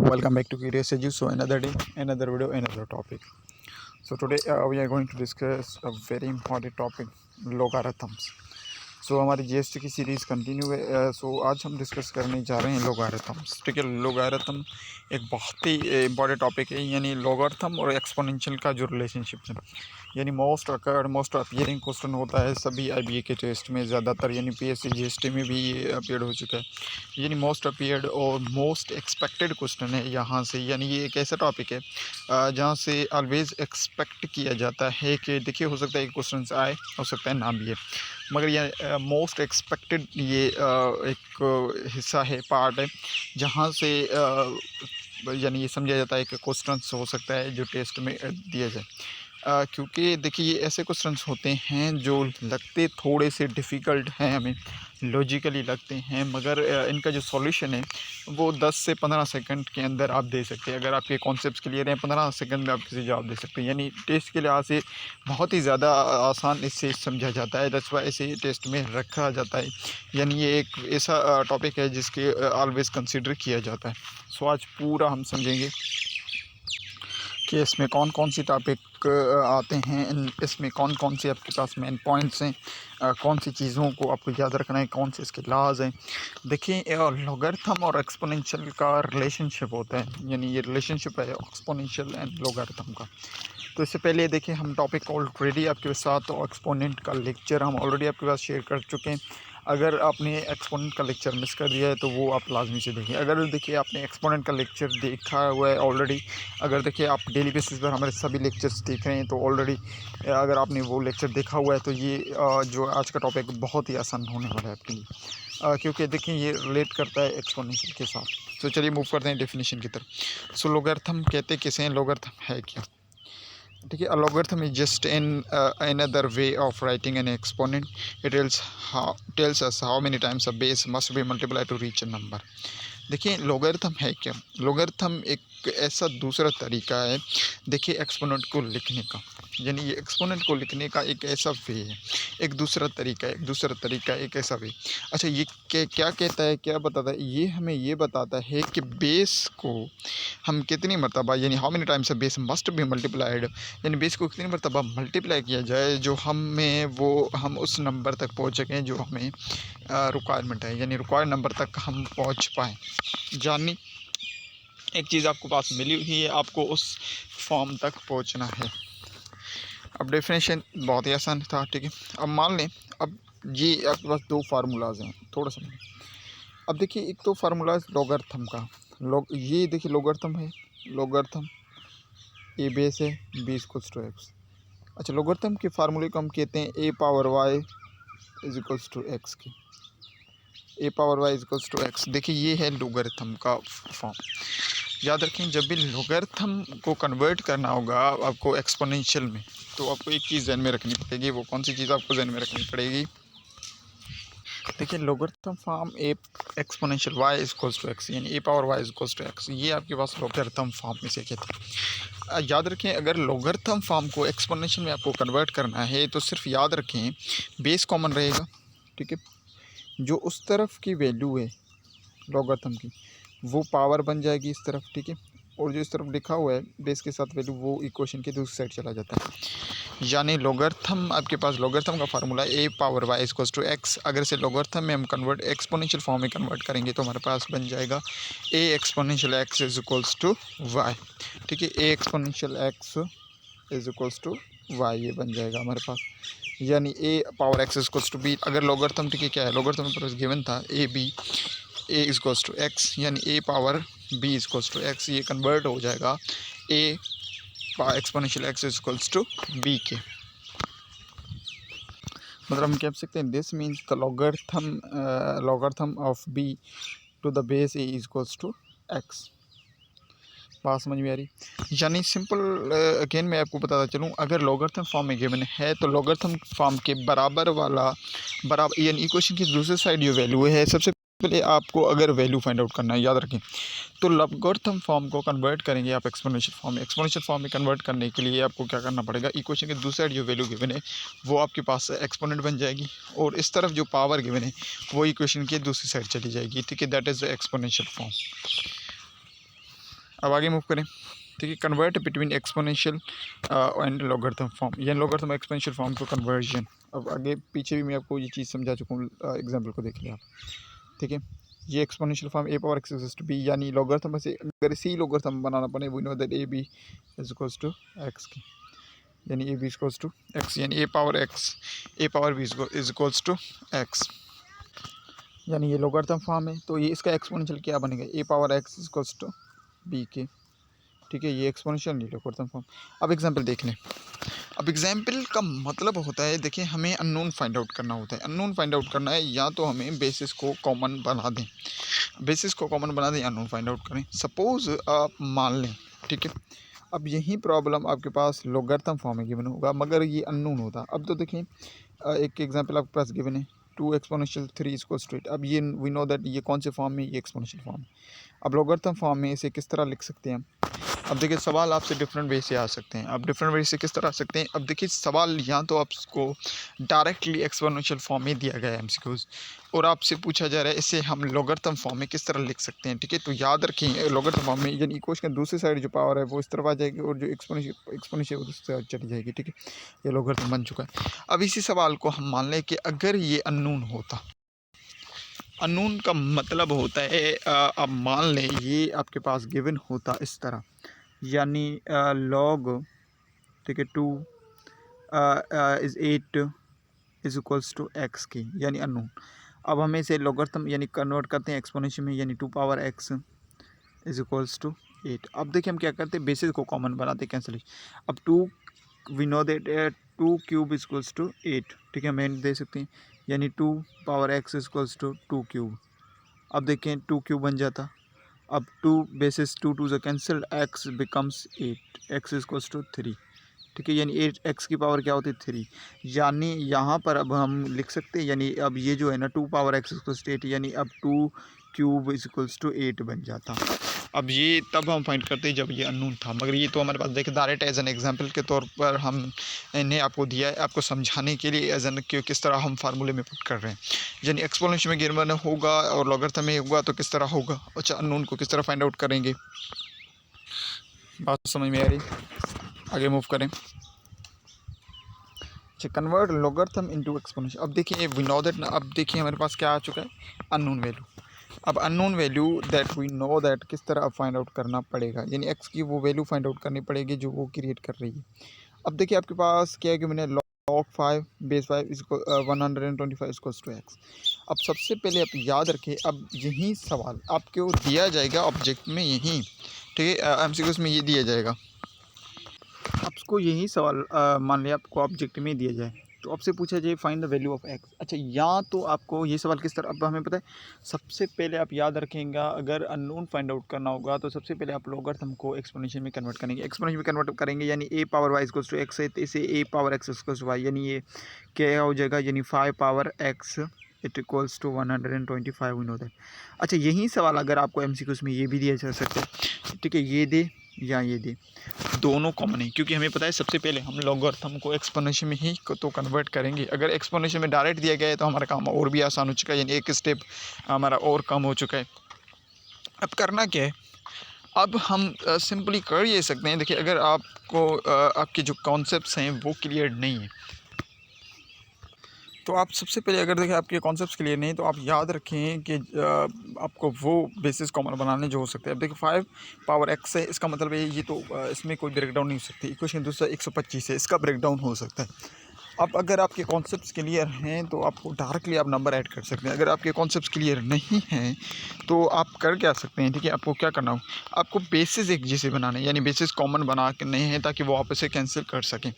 Welcome back to Curious Edu. So another day, another video, another topic. So today we are going to discuss a very important topic, logarithms. सो हमारी GST की series continue है। सो आज हम discuss करने जा रहे हैं लोगारिथम्स। ठीक है, लोगारिथम एक बहुत ही इम्पॉर्टेंट टॉपिक है, यानी लोगारिथम और एक्सपोनेंशियल का जो रिलेशनशिप है, यानी मोस्ट अपीयरिंग क्वेश्चन होता है सभी आईबीए के टेस्ट में ज़्यादातर, यानी पीएससी जीएसटी में भी ये अपीयर हो चुका है। यानी मोस्ट अपीयर्ड और मोस्ट एक्सपेक्टेड क्वेश्चन है यहाँ से, यानी ये एक ऐसा टॉपिक है जहाँ से ऑलवेज़ एक्सपेक्ट किया जाता है कि देखिए हो सकता है कि क्वेश्चन आए, हो सकता है ना भी है, मगर ये मोस्ट एक्सपेक्टेड ये एक हिस्सा है, पार्ट है, जहाँ से यानी ये समझा जाता है कि क्वेश्चन हो सकता है जो टेस्ट में दिया जाए। क्योंकि देखिए ये ऐसे क्वेश्चंस होते हैं जो लगते थोड़े से डिफ़िकल्ट हैं, हमें लॉजिकली लगते हैं, मगर इनका जो सॉल्यूशन है वो 10 से 15 सेकंड के अंदर आप दे सकते हैं। अगर आपके कॉन्सेप्ट्स क्लियर हैं, 15 सेकंड में आप किसी जवाब दे सकते हैं, यानी टेस्ट के लिहाज से बहुत ही ज़्यादा आसान इससे समझा जाता है। दैट्स व्हाई इसे टेस्ट में रखा जाता है, यानी ये एक ऐसा टॉपिक है जिसके ऑलवेज़ कंसिडर किया जाता है। सो आज पूरा हम समझेंगे कि इसमें कौन कौन सी टॉपिक आते हैं, इसमें कौन कौन से आपके पास मेन पॉइंट्स हैं, कौन सी चीज़ों को आपको याद रखना है, कौन से इसके लॉज हैं। देखिए लॉगरिथम और एक्सपोनेंशियल का रिलेशनशिप होता है, यानी ये रिलेशनशिप है एक्सपोनेंशियल एंड लॉगरिथम का। तो इससे पहले देखिए हम टॉपिक ऑलरेडी आपके साथ एक्सपोनेंट का लेक्चर हम ऑलरेडी आपके पास शेयर कर चुके हैं। अगर आपने एक्सपोनेंट का लेक्चर मिस कर दिया है तो वो आप लाजमी से देखिए। अगर देखिए आपने एक्सपोनेंट का लेक्चर देखा हुआ है ऑलरेडी, अगर देखिए आप डेली बेसिस पर हमारे सभी लेक्चर्स देख रहे हैं तो ऑलरेडी अगर आपने वो लेक्चर देखा हुआ है तो ये जो आज का टॉपिक बहुत ही आसान होने वाला है आपके लिए, क्योंकि देखिए ये रिलेट करता है एक्सपोनेंशियल के साथ। तो चलिए मूव करते हैं डेफिनेशन की तरफ। सो लॉगरिथम कहते किसे हैं, लॉगरिथम है क्या? ठीक है, a logarithm is just another way of writing an exponent. It tells us how many times a base must be multiplied to reach a number. देखिए लोगरिथम है क्या? लोगरिथम एक ऐसा दूसरा तरीका है, देखिए एक्सपोनेंट को लिखने का, यानी ये एक्सपोनेंट को लिखने का एक ऐसा वे है, एक दूसरा तरीका एक ऐसा वे। अच्छा, ये क्या कहता है, क्या बताता है? ये हमें ये बताता है कि बेस को हम कितनी मरतबा, यानी how many times a base must be multiplied, यानी बेस को कितनी मरतबा मल्टीप्लाई किया जाए जो हम उस नंबर तक पहुँच सकें जो हमें रिक्वायरमेंट है, यानी रिक्वायर्ड नंबर तक हम पहुँच पाएँ। जानी एक चीज़ आपको पास मिली हुई है, आपको उस फॉर्म तक पहुंचना है। अब डेफिनेशन बहुत ही आसान था, ठीक है। अब मान लें, अब ये आपके पास दो फार्मूलाज हैं, थोड़ा सा। अब देखिए एक तो फार्मूला लॉगरिथम का, ये देखिए लॉगरिथम है, लॉगरिथम ए बेस है, बी इक्वल्स टू एक्स। अच्छा, लॉगरिथम के फार्मूले को हम कहते हैं a power y is equals to x की, a power y is equals to x. देखिए ये है लॉगरिथम का फॉर्म। याद रखें, जब भी लॉगरिथम को कन्वर्ट करना होगा आपको एक्सपोनेंशियल में, तो आपको एक चीज़ ध्यान में रखनी पड़ेगी। वो कौन सी चीज़ आपको ध्यान में रखनी पड़ेगी? देखिए logarithm form a exponential y is equals to x, यानी a power y is equals to x, ये आपके पास लॉगरिथम फॉर्म में से कहते हैं। याद रखें, अगर लॉगरिथम फॉर्म को एक्सपोनेंशियल में आपको कन्वर्ट करना है तो सिर्फ याद रखें बेस कॉमन रहेगा, ठीक है। जो उस तरफ की वैल्यू है लॉगरिथम की वो पावर बन जाएगी इस तरफ, ठीक है, और जो इस तरफ लिखा हुआ है बेस के साथ वैल्यू वो इक्वेशन की दूसरी साइड चला जाता है। यानी लॉगरिथम आपके पास लॉगरिथम का formula a power y equals to x. अगर इसे लॉगरिथम में हम कन्वर्ट एक्सपोनेंशियल फॉर्म में कन्वर्ट करेंगे तो हमारे पास बन जाएगा a exponential x is equals to y, ठीक है। A exponential x is equals to y, ये बन जाएगा हमारे पास, यानी a power x is equals to b. अगर लॉगरिथम, ठीक है, क्या है लॉगरिथम पर गिवन था A B, a is equals to x, यानी a power b is equals to x, ये कन्वर्ट हो जाएगा a exponential x is equals to b के। मतलब हम कह सकते हैं this means the logarithm of b to the base a is equals to x. बात समझ में आ रही? यानी सिंपल अगेन मैं आपको बताता चलूँ, अगर लॉगरिथम फॉर्म में गिवन है तो लॉगरिथम फॉर्म के बराबर यानी इक्वेशन की दूसरी साइड जो वैल्यू है, सबसे पहले आपको अगर वैल्यू फाइंड आउट करना है, याद रखें, तो लॉगरिथम फॉर्म को कन्वर्ट करेंगे आप एक्सपोनेंशियल फॉर्म में। एक्सपोनेंशियल फॉर्म में कन्वर्ट करने के लिए आपको क्या करना पड़ेगा, इक्वेशन की दूसरी साइड जो वैल्यू गिवन है वो आपके पास एक्सपोनेंट बन जाएगी, और इस तरफ जो पावर गिवन है वो इक्वेशन की दूसरी साइड चली जाएगी, ठीक है। That is the exponential form. अब आगे मूव करें। ठीक है, convert between exponential and logarithm form, यानी लॉगरिथम एक्सपोनेंशियल फॉर्म को कन्वर्जन। अब आगे पीछे भी मैं आपको ये चीज़ समझा चुका हूँ, एग्जाम्पल को देख लिया आप। ठीक है, ये exponential form a power x equals to b, यानी लॉगरिथम में से अगर इसी लॉगरिथम बनाना पड़े, we know that a b is equals to x की, यानी a b equals to x, यानी a power x a power b is equals to x, यानी ये लॉगरिथम फॉर्म है। तो ये इसका एक्सपोनेंशियल क्या बनेगा, a power x equals to b के। ठीक है, ये एक्सपोनेंशियल नहीं लॉगरिथम फॉर्म। अब एग्जांपल देख लें। अब एग्जाम्पल का मतलब होता है, देखिए हमें अननोन फाइंड आउट करना होता है। अननोन फाइंड आउट करना है, या तो हमें बेसिस को कॉमन बना दें, बेसिस को कॉमन बना दें, अननोन फाइंड आउट करें। सपोज आप मान लें, ठीक है, अब यही प्रॉब्लम आपके पास लॉगरिथम फॉर्म में गिवन होगा, मगर ये अननोन होता। अब तो देखिए एक एग्जांपल आपके पास गिवन है 2 एक्सपोनेंशियल 3 इक्वल्स टू 8। अब ये वी नो दैट ये कौन से फॉर्म में, ये एक्सपोनेंशियल फॉर्म। अब लॉगरिथम फॉर्म में इसे किस तरह लिख सकते हैं हम। अब देखिए सवाल आपसे डिफरेंट वे से आ सकते हैं। अब डिफरेंट वे से किस तरह आ सकते हैं, अब देखिए सवाल या तो आपको डायरेक्टली एक्सपोनेंशियल फॉर्म में दिया गया है एमसीक्यूज, और आपसे पूछा जा रहा है इसे हम लॉगरिथम फॉर्म में किस तरह लिख सकते हैं। ठीक है, तो याद रखें लॉगरिथम फॉर्म में यानी इक्वेशन दूसरी साइड जो पावर है वो इस तरफ आ जाएगी, और जो एक्सपोनेंशियल उस तरफ चली जाएगी। ठीक है, ये लॉगरिथम बन चुका है। अब इसी सवाल को हम मान लें कि अगर ये अननोन होता, अननोन का मतलब होता है अब मान लें ये आपके पास गिवन होता इस तरह, यानी लॉग, ठीक है, 2 is 8 is equals to x की, यानी अननोन। अब हमें इसे लॉगरिथम यानी कन्वर्ट करते हैं एक्सपोनेंशियल में, यानी 2 power x is equals to 8। अब देखिए हम क्या करते हैं, बेसिस को कॉमन बनाते हैं, कैंसिल। अब 2 we know that 2 cube is equals to 8। ठीक है, हम दे सकते हैं, यानी 2 power x is equals to 2 cube. अब देखें 2 क्यूब बन जाता। अब 2 बेसिस 2 2 से cancel, x becomes 8, x is equals to 3। ठीक है, यानी 8 एक्स की पावर क्या होती है 3, यानी यहाँ पर अब हम लिख सकते हैं, यानी अब ये जो है ना 2 पावर एक्स इक्वल्स टू 8, यानी अब 2 क्यूब इज इक्वल्स टू 8 बन जाता। अब ये तब हम फाइंड करते हैं जब ये अननोन था, मगर ये तो हमारे पास देखिए डायरेक्ट एज एन एग्जांपल के तौर पर हम इन्हें आपको दिया है, आपको समझाने के लिए एज एन कि किस तरह हम फार्मूले में पुट कर रहे हैं। यानी एक्सपोनेंशियल में गिवन होगा और लॉगरिथम में होगा तो किस तरह होगा। अच्छा, अननोन को किस तरह फाइंड आउट करेंगे, बात समझ में आ रही, आगे मूव करें। अच्छा, कन्वर्ट लॉगरिथम इनटू एक्सपोनेंशियल। अब देखिए वी नो दैट, अब देखिए हमारे पास क्या आ चुका है, अननोन वैल्यू। अब unknown value that we know that किस तरह अब फाइंड आउट करना पड़ेगा, यानी एक्स की वो वैल्यू फाइंड आउट करनी पड़ेगी जो वो क्रिएट कर रही है। अब देखिए आपके पास क्या है कि मैंने log 5 बेस 5 इसको 125 इक्वल्स टू एक्स। अब सबसे पहले आप याद रखें, अब यही सवाल आपको दिया जाएगा ऑब्जेक्ट में, यही ठीक है एमसीक्यूज में ये दिया जाएगा आपको, यही सवाल मान लिया आपको ऑब्जेक्ट में दिया जाए, तो आपसे पूछा जाए find the value of x. अच्छा, या तो आपको ये सवाल किस तरह, अब हमें पता है सबसे पहले आप याद रखेंगे अगर अननोन फाइंड आउट करना होगा तो सबसे पहले आप लॉगरिथम को एक्सपोनेंशियल में कन्वर्ट करेंगे, एक्सपोनेंशियल में कन्वर्ट करेंगे, यानी a power y equals to x है तो इसे a power x equals to y, यानी ये क्या हो जाएगा, यानी 5 power x it equals to 125, we know that. अच्छा, यही सवाल अगर आपको एमसीक्यूज में ये भी दिया जा सकता है, ठीक है, ये दे या ये दे, दोनों कॉमन है, क्योंकि हमें पता है सबसे पहले हम लॉगरिथम को एक्सपोनेंशियल में ही तो कन्वर्ट करेंगे। अगर एक्सपोनेंशियल में डायरेक्ट दिया गया है तो हमारा काम और भी आसान हो चुका है, यानी एक स्टेप हमारा और कम हो चुका है। अब करना क्या है, अब हम सिंपली कर ये सकते हैं। देखिए अगर आपको आपके जो कॉन्सेप्ट्स हैं वो क्लियर नहीं है, तो आप सबसे पहले अगर देखिए आपके कॉन्सेप्ट्स क्लियर नहीं तो आप याद रखें कि आपको वो बेसिस कॉमन बनाने जो हो सकते हैं। अब देखिए 5 पावर एक्स है, इसका मतलब है ये तो इसमें कोई ब्रेकडाउन नहीं हो सकती। इक्वेशन दूसरा 125 है, इसका ब्रेकडाउन हो सकता है। अब अगर आपके कॉन्सेप्ट्स क्लियर हैं तो आपको डायरेक्टली आप नंबर ऐड कर सकते हैं। अगर आपके कॉन्सेप्ट्स क्लियर नहीं हैं तो आप कर क्या सकते हैं, ठीक है, आपको क्या करना हो, आपको बेसिस एक जैसे बनाने, यानी बेसिस कॉमन बना के नहीं है ताकि वो आपस से कैंसिल कर सकें।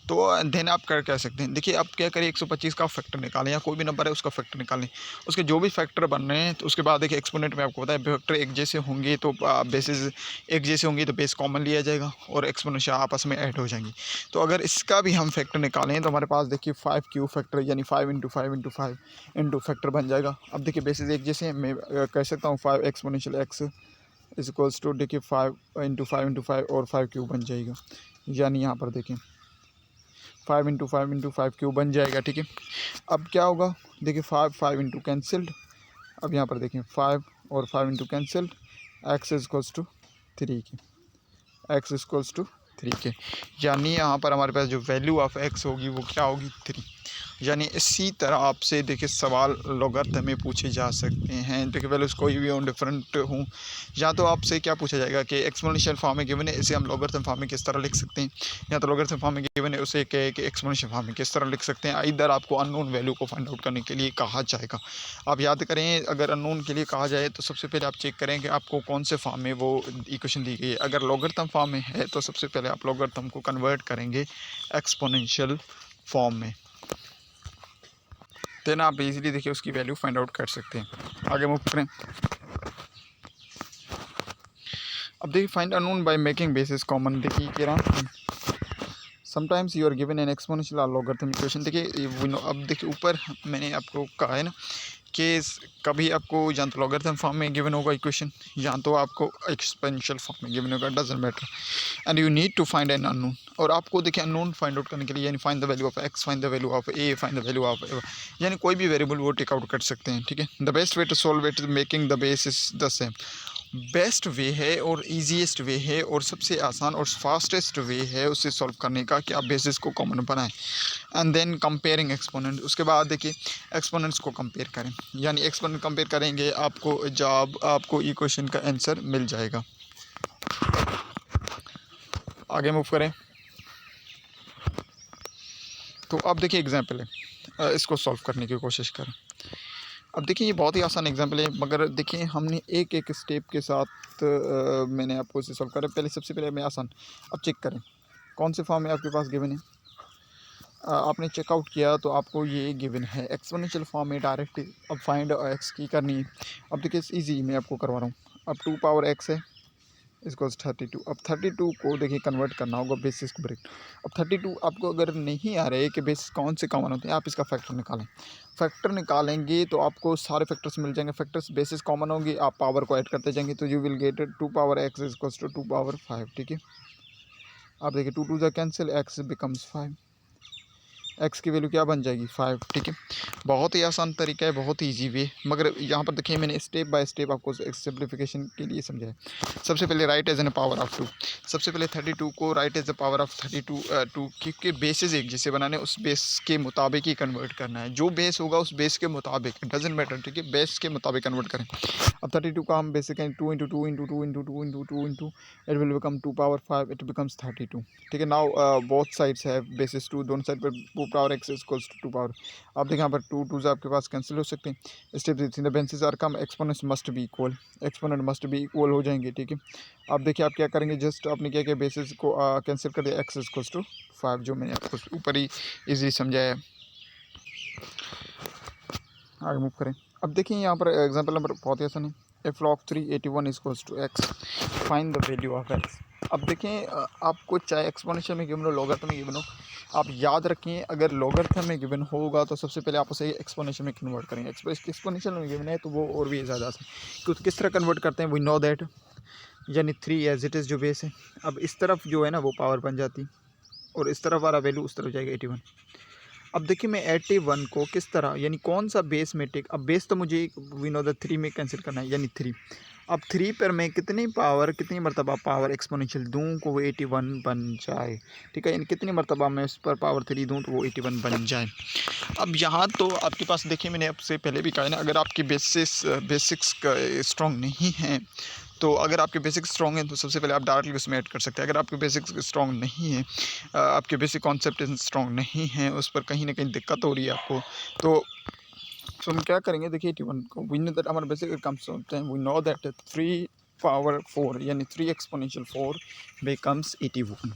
तो देन आप कर क्या सकते हैं, देखिए आप क्या करिए 125 का फैक्टर निकालें, या कोई भी नंबर है उसका फैक्टर निकालें, उसके जो भी फैक्टर बन रहे हैं। तो उसके बाद देखिए एक्सपोनेंट में आपको पता है फैक्टर एक जैसे होंगे तो बेसिस एक जैसे होंगी तो बेस कॉमन लिया जाएगा और एक्सपोनेंशियल आपस में ऐड हो जाएंगी। तो अगर इसका भी हम फैक्टर निकालें तो हमारे पास देखिए 5 क्यू फैक्टर, यानी 5 इंटू 5 इंटू 5 इंटू फैक्टर बन जाएगा। अब देखिए बेसिस एक जैसे मैं कह सकता हूँ 5 exponential x is equals to देखिए 5 इंटू 5 और 5 क्यू बन जाएगा, यानी यहाँ पर देखें 5 इंटू 5 इंटू 5 क्यूब बन जाएगा। ठीक है, अब क्या होगा, देखिए 5 इंटू कैंसल्ड। अब यहाँ पर देखें 5 और 5 into cancelled, x is equals to 3 के, x इक्वल्स टू 3 के, यानी यहाँ पर हमारे पास जो वैल्यू ऑफ x होगी वो क्या होगी 3। यानी इसी तरह आपसे देखिए सवाल लॉगरिथम में पूछे जा सकते हैं। देखिए वैल्यूज़ कोई भी हो डिफरेंट हूँ, या तो आपसे क्या पूछा जाएगा कि एक्सपोनेंशियल फॉर्म में गिवन है इसे हम लॉगरिथम फॉर्म में किस तरह लिख सकते हैं, या तो लॉगरिथम फॉर्म में गिवन है उसे कहे कि एक्सपोनेंशियल फॉर्म में किस तरह लिख सकते हैं। इधर आपको अननोन वैल्यू को फाइंड आउट करने के लिए कहा जाएगा। आप याद करें, अगर अननोन के लिए कहा जाए तो सबसे पहले आप चेक करें कि आपको कौन से फॉर्म में वो इक्वेशन दी गई है। अगर लॉगरिथम फॉर्म में है तो सबसे पहले आप लॉगरिथम को कन्वर्ट करेंगे एक्सपोनेंशियल फॉर्म में, देन आप इजीली देखिए उसकी वैल्यू फाइंड आउट कर सकते हैं। आगे मूव करें। अब देखिए find unknown by making basis common. देखिए कह रहा sometimes you are given an exponential logarithm equation. देखिए अब देखिए ऊपर मैंने आपको कहा है ना कि कभी आपको या तो लॉगरिथम फॉर्म में गिवन होगा इक्वेशन, या तो आपको एक्सपोनेंशियल फॉर्म में गिवन होगा, doesn't matter, and you need to find an unknown. और आपको देखिए अननोन फाइंड आउट करने के लिए यानी find the value of x, find the value of A, find the value of यानी कोई भी वेरिएबल वो टेक आउट कर सकते हैं। ठीक है, the best way to solve it making the base is the same. Best way है और ईजीएस्ट वे है और सबसे आसान और फास्टेस्ट वे है उसे सॉल्व करने का कि आप बेसिस को कॉमन बनाएं एंड देन कंपेयरिंग एक्सपोनेंट। उसके बाद देखिए एक्सपोनेंट्स को कंपेयर करें, यानी एक्सपोनेंट कंपेयर करेंगे आपको जब आपको इक्वेशन का आंसर मिल जाएगा। आगे मूव करें। तो अब देखिए एग्जाम्पल है, इसको सॉल्व करने की कोशिश करें। अब देखिए ये बहुत ही आसान एग्जाम्पल है, मगर देखिए हमने एक एक स्टेप के साथ मैंने आपको इसे सॉल्व करा। पहले सबसे पहले मैं आसान, अब चेक करें कौन से फॉर्म में आपके पास गिवन है। आपने चेकआउट किया तो आपको ये गिवन है एक्सपोनेंशियल फॉर्म में डायरेक्ट अब फाइंड एक्स की करनी है। अब देखिए ईजी मैं आपको करवा रहा हूँ। अब 2 पावर एक्स है इसको 32। अब 32 को देखिए कन्वर्ट करना होगा बेसिस को ब्रेक। अब 32 आपको अगर नहीं आ रहे कि बेसिस कौन से कॉमन होते हैं, आप इसका फैक्टर निकालें। फैक्टर निकालेंगे तो आपको सारे फैक्टर्स मिल जाएंगे। फैक्टर्स बेसिस कॉमन होंगे, आप पावर को ऐड करते जाएंगे तो you will get 2 power x equals to 2 power 5। ठीक है, आप देखिए 2 2 कैंसिल, एक्स बिकम्स 5, एक्स की वैल्यू क्या बन जाएगी 5। ठीक है, बहुत ही आसान तरीका है, बहुत ही ईजी वे। मगर यहाँ पर देखिए मैंने स्टेप बाय स्टेप आपको सिंप्लीफिकेशन के लिए समझाया। सबसे पहले write as an power of 2। सबसे पहले 32 को write as the power of 32 2 क्योंकि बेसिस एक जैसे बनाने, उस बेस के मुताबिक ही कन्वर्ट करना है। जो बेस होगा उस बेस के मुताबिक, डजेंट मैटर। ठीक है, बेस के मुताबिक कन्वर्ट करें। अब 32 का हम basic 2 into 2 into 2 into 2 into 2 into it will become 2 power 5, it becomes 32। ठीक है, now both sides have basis 2, दोनों साइड पर 2 power x equals to 2 power. अब देखिए यहाँ पर 2 2 आपके पास कैंसिल हो सकते हैं। Step the bases are come, exponents must be equal, exponent must be equal हो जाएंगे। ठीक है, अब देखिए आप क्या करेंगे, जस्ट आपने क्या किया बेसिस को कैंसिल कर दिया, एक्स इक्वल्स टू 5, जो मैंने आपको ऊपर ही ईजिली समझाया। आगे मूव करें। अब देखिए यहाँ पर एग्जाम्पल नंबर बहुत ही आसान है। If log 381 equals to x, find the value of x. अब देखें आपको चाहे एक्सपोनेंशियल में गिवन हो, लॉगरिथम में गिवन हो, आप याद रखें अगर लॉगरिथम में गिवन होगा तो सबसे पहले आप उसे एक्सपोनेंशियल में कन्वर्ट करेंगे। एक्सपोनेंशियल में गिवन है तो वो और भी ज़्यादा आसान, क्योंकि किस तरह कन्वर्ट करते हैं वी नो दैट, यानी 3 एज इट इज़ जो बेस है। अब इस तरफ जो है ना वो पावर बन जाती और इस तरफ वाला वैल्यू उस तरफ जाएगा 81। अब देखिए मैं 81 को किस तरह, यानी कौन सा बेस में टेक, अब बेस तो मुझे वी नो द 3 में कैंसिल करना है, यानी 3। अब 3 पर मैं कितनी पावर, कितनी मरतबा पावर एक्सपोनेंशियल दूँ को वो 81 बन जाए। ठीक है, यानी कितनी मरतबा मैं उस पर पावर 3 दूँ तो वो 81 बन जाए। अब यहाँ तो आपके पास देखिए मैंने आपसे पहले भी कहा है ना, अगर आपकी बेसिक्स स्ट्रॉन्ग नहीं हैं तो अगर आपके बेसिक स्ट्रॉन्ग हैं तो सबसे पहले आप डायरेक्टली उसमें ऐड कर सकते हैं। अगर आपके बेसिक स्ट्रॉन्ग नहीं है, आपके बेसिक कॉन्सेप्ट स्ट्रॉन्ग नहीं है, उस पर कहीं ना कहीं दिक्कत हो रही है आपको, तो हम क्या करेंगे, देखिए 81 को वी नो दैट हमारा बेसिक कम्स होते हैं, वी नो दैट 3 पावर 4 यानी 3 एक्सपोनेंशियल 4 बिकम्स 81।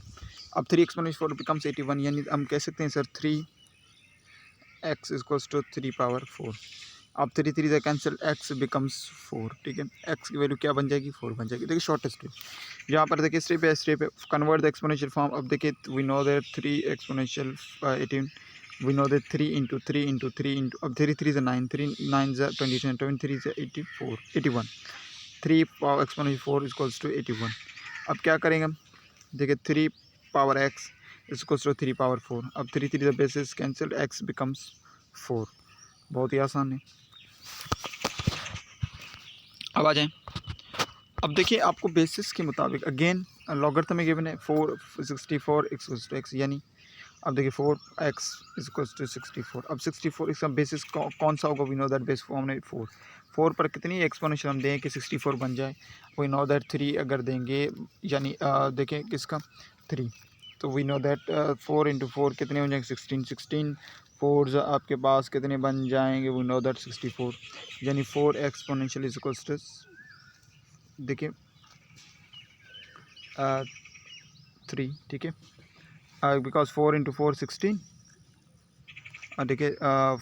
अब 3 एक्सपोनेंशियल 4 बिकम्स 81 यानी हम कह सकते हैं sir 3x equals to 3 power 4। अब 3 3 से कैंसिल, एक्स बिकम्स 4। ठीक है, एक्स की वैल्यू क्या बन जाएगी 4 बन जाएगी। देखिए शॉर्टेस्ट यहाँ पर देखिए स्टेप है, स्टेप है कन्वर्ट द एक्सपोनेंशियल फॉर्म। अब देखिए we know that 3 exponential 18, we know that 3 into 3 into 3 into, अब 3 3 से 9, 3 9 से 20, 23 से 84 81, 3 पावर एक्सपोनेंशियल 4 इक्वल्स टू 81। अब क्या करेंगे हम, देखिए 3 power x equals to 3 power 4। अब 3 3 से बेसिस कैंसिल, एक्स बिकम्स 4। बहुत ही आसान है। अब आ जाएं, अब देखिए आपको बेसिस के मुताबिक अगेन लॉगरिथम में गिवन है 464 x, यानी अब देखिए 4x इज इक्वल टू 64। अब 64 इसका बेसिस कौन सा होगा? We know that base form ने 4 पर कितनी एक्सपोनेंशियल हम दें कि 64 बन जाए? वी नो दैट 3 अगर देंगे, यानी देखें किसका 3, तो वी नो दैट 4 इंटू 4 कितने हो जाएंगे? 16 फोर्स आपके पास कितने बन जाएंगे? वी नो दैट 64, यानी 4 एक्सपोनेंशियल इज इक्वल टू देखिए 3, ठीक है, बिकॉज 4 इंटू 4 16, देखिए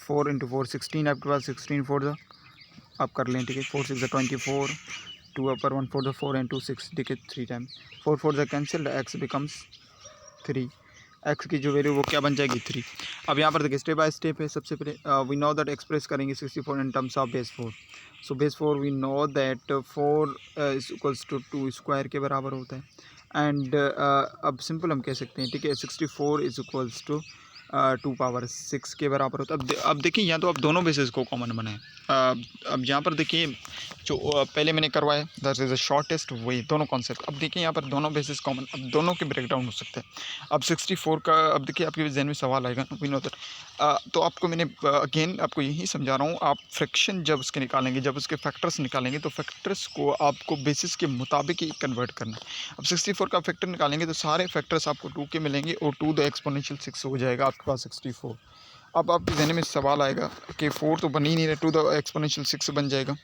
4 इंटू 4 16 आपके पास, 16 4 आप कर लें, ठीक है, 4 6 24, 2 अपर 1 4 4 एंड 2 6, ठीक है, 3 time 4 4 cancelled, x becomes 3, x की जो वैल्यू वो क्या बन जाएगी? 3। अब यहाँ पर देखिए स्टेप बाय स्टेप है। सबसे पहले वी नो दैट एक्सप्रेस करेंगे 64 in terms of base 4। So base 4 we know that 4 is equals to 2 square के बराबर होता है। एंड अब सिंपल हम कह सकते हैं, ठीक है, 64 इज इक्वल्स टू 2 पावर 6 के बराबर होता है। अब देखिए यहाँ तो आप दोनों बेसिस को कॉमन बनाएं। अब यहाँ पर देखिए जो पहले मैंने करवाया दैट इज़ अ शॉर्टेस्ट वे, दोनों कॉन्सेप्ट। अब देखिए यहाँ पर दोनों बेसिस कॉमन, अब दोनों के ब्रेक डाउन हो सकते हैं। अब 64 का, अब देखिए आपके जहन में सवाल आएगा, वी नो दैट, तो आपको मैंने अगेन आपको यही समझा रहा हूँ, आप फ्रैक्शन जब उसके निकालेंगे, जब उसके फैक्टर्स निकालेंगे, तो फैक्टर्स को आपको बेसिस के मुताबिक ही कन्वर्ट करना है। अब 64 का फैक्टर निकालेंगे तो सारे फैक्टर्स आपको 2 के मिलेंगे और 2 द एक्सपोनेंशियल 6 हो जाएगा आपके पास 64। अब आपके जहन में सवाल आएगा कि 4 तो बन ही नहीं रहा, 2 द एक्सपोनेंशियल 6 बन जाएगा,